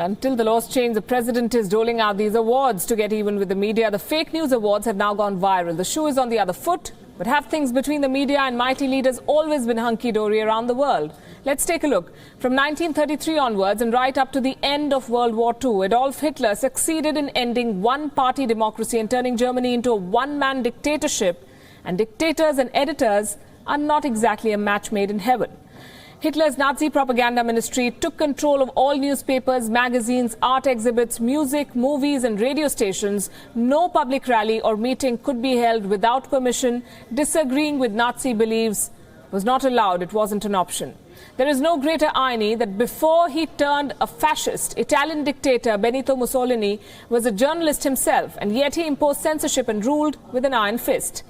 Until the laws change, the president is doling out these awards to get even with the media. The fake news awards have now gone viral. The shoe is on the other foot. But have things between the media and mighty leaders always been hunky-dory around the world? Let's take a look. From 1933 onwards and right up to the end of World War II, Adolf Hitler succeeded in ending one-party democracy and turning Germany into a one-man dictatorship. And dictators and editors are not exactly a match made in heaven. Hitler's Nazi propaganda ministry took control of all newspapers, magazines, art exhibits, music, movies and radio stations. No public rally or meeting could be held without permission. Disagreeing with Nazi beliefs was not allowed. It wasn't an option. There is no greater irony that before he turned a fascist, Italian dictator Benito Mussolini was a journalist himself, and yet he imposed censorship and ruled with an iron fist.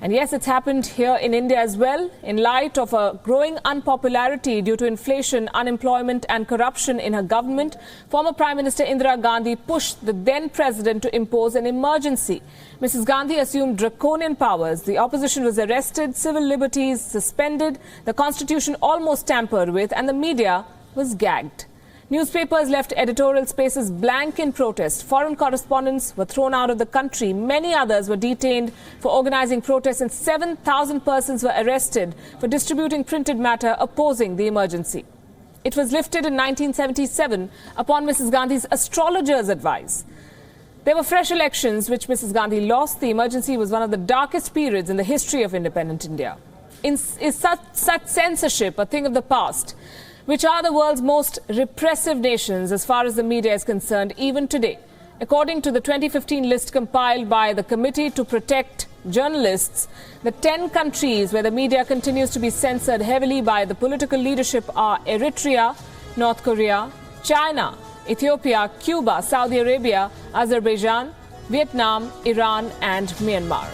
And yes, it's happened here in India as well. In light of a growing unpopularity due to inflation, unemployment and corruption in her government, former Prime Minister Indira Gandhi pushed the then president to impose an emergency. Mrs. Gandhi assumed draconian powers. The opposition was arrested, civil liberties suspended, the constitution almost tampered with, and the media was gagged. Newspapers left editorial spaces blank in protest. Foreign correspondents were thrown out of the country. Many others were detained for organizing protests, and 7,000 persons were arrested for distributing printed matter opposing the emergency. It was lifted in 1977 upon Mrs. Gandhi's astrologer's advice. There were fresh elections, which Mrs. Gandhi lost. The emergency was one of the darkest periods in the history of independent India. Is such censorship a thing of the past? Which are the world's most repressive nations as far as the media is concerned even today? According to the 2015 list compiled by the Committee to Protect Journalists, the 10 countries where the media continues to be censored heavily by the political leadership are Eritrea, North Korea, China, Ethiopia, Cuba, Saudi Arabia, Azerbaijan, Vietnam, Iran and Myanmar.